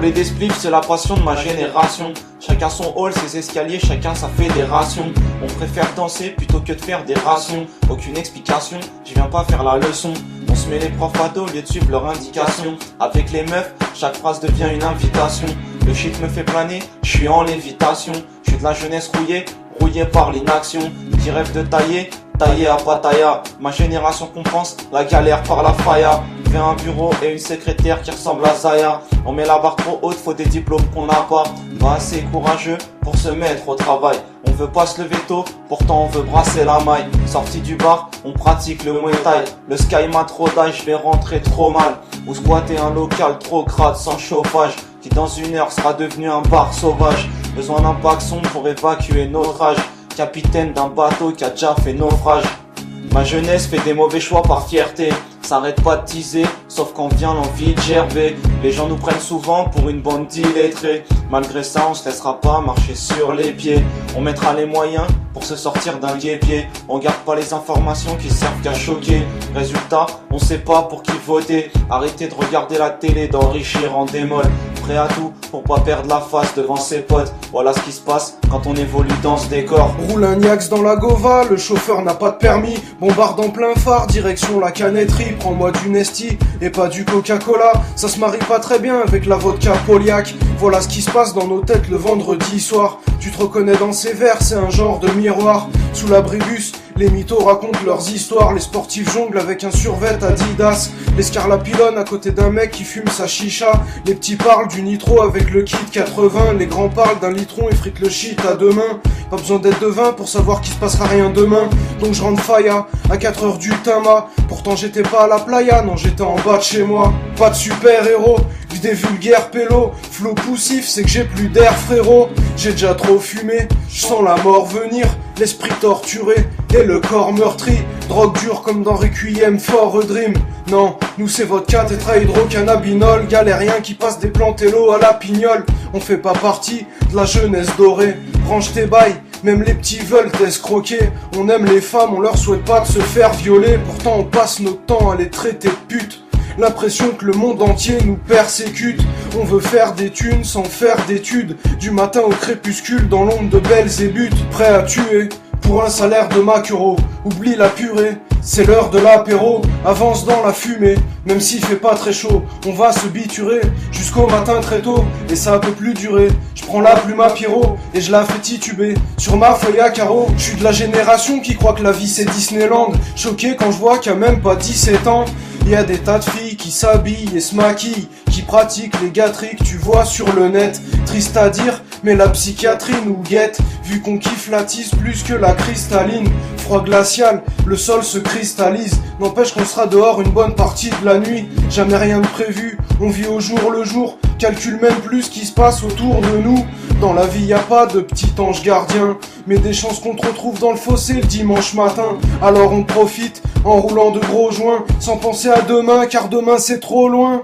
Rouler des spliffs, c'est la passion de ma génération. Chacun son hall, ses escaliers, chacun sa fédération. On préfère danser plutôt que de faire des rations. Aucune explication, je viens pas faire la leçon. On se met les profs à dos au lieu de suivre leur indication. Avec les meufs, chaque phrase devient une invitation. Le shit me fait planer, je suis en lévitation. Je suis de la jeunesse rouillée, rouillée par l'inaction. Qui rêve de tailler, tailler à Pattaya. Ma génération compense la galère par la faya. Fais un bureau et une secrétaire qui ressemble à Zaya. On met la barre trop haute, faut des diplômes qu'on n'a pas. Pas assez courageux pour se mettre au travail. On veut pas se lever tôt, pourtant on veut brasser la maille. Sorti du bar, on pratique le Muay Thai. Le sky m'a trop d'ail, je vais rentrer trop mal. Ou squatter un local trop crade sans chauffage, qui dans une heure sera devenu un bar sauvage. Besoin d'un paxon pour évacuer notre âge. Capitaine d'un bateau qui a déjà fait naufrage. Ma jeunesse fait des mauvais choix par fierté. S'arrête pas de teaser, sauf quand vient l'envie de gerber. Les gens nous prennent souvent pour une bande d'illettrés. Malgré ça, on se laissera pas marcher sur les pieds. On mettra les moyens pour se sortir d'un guêpier. On garde pas les informations qui servent qu'à choquer. Résultat, on sait pas pour qui voter. Arrêtez de regarder la télé, d'enrichir en démol. Prêt à tout pour pas perdre la face devant ses potes. Voilà ce qui se passe quand on évolue dans ce décor. Roule un Niax dans la Gova, le chauffeur n'a pas de permis. Bombarde en plein phare, direction la canetterie. Prends-moi du Nesti et pas du Coca-Cola. Ça se marie pas très bien avec la vodka Poliac. Voilà ce qui se passe dans nos têtes le vendredi soir. Tu te reconnais dans ces vers, c'est un genre de miroir. Sous l'abribus, les mythos racontent leurs histoires. Les sportifs jonglent avec un survêt Adidas. Les scarlapilonnes à côté d'un mec qui fume sa chicha. Les petits parlent du nitro avec le kit 80. Les grands parlent d'un litron et fritent le shit à deux mains. Pas besoin d'être devin pour savoir qu'il se passera rien demain. Donc je rentre faya à 4h du tama. Pourtant j'étais pas à la playa, non j'étais en bas de chez moi. Pas de super héros, vu des vulgaires pélos. Flow poussif, c'est que j'ai plus d'air frérot. J'ai déjà trop fumé, je sens la mort venir. L'esprit torturé et le corps meurtri. Drogue dure comme dans Requiem for a Dream. Non, nous c'est vodka, tétrahydrocannabinol. Galérien qui passe des plantello à la pignole. On fait pas partie de la jeunesse dorée. Range tes bails, même les petits veulent t'escroquer. On aime les femmes, on leur souhaite pas de se faire violer. Pourtant on passe notre temps à les traiter de putes. L'impression que le monde entier nous persécute. On veut faire des thunes sans faire d'études. Du matin au crépuscule dans l'ombre de Belzébuth. Prêt à tuer pour un salaire de maquereau. Oublie la purée, c'est l'heure de l'apéro. Avance dans la fumée, même s'il fait pas très chaud. On va se biturer jusqu'au matin très tôt. Et ça peut plus durer. Je prends la plume à Pierrot et je la fais tituber sur ma feuille à carreaux. Je suis de la génération qui croit que la vie c'est Disneyland. Choqué quand je vois qu'il y a même pas 17 ans. Il y a des tas de filles qui s'habillent et se maquillent, qui pratiquent les gâteries que tu vois sur le net. Triste à dire, mais la psychiatrie nous guette, vu qu'on kiffe la tisse plus que la cristalline. Froid glacial, le sol se cristallise, n'empêche qu'on sera dehors une bonne partie de la nuit. Jamais rien de prévu, on vit au jour le jour, calcule même plus ce qui se passe autour de nous. Dans la vie y a pas de petit ange gardien, mais des chances qu'on te retrouve dans le fossé le dimanche matin. Alors on profite en roulant de gros joints, sans penser à demain, car demain c'est trop loin.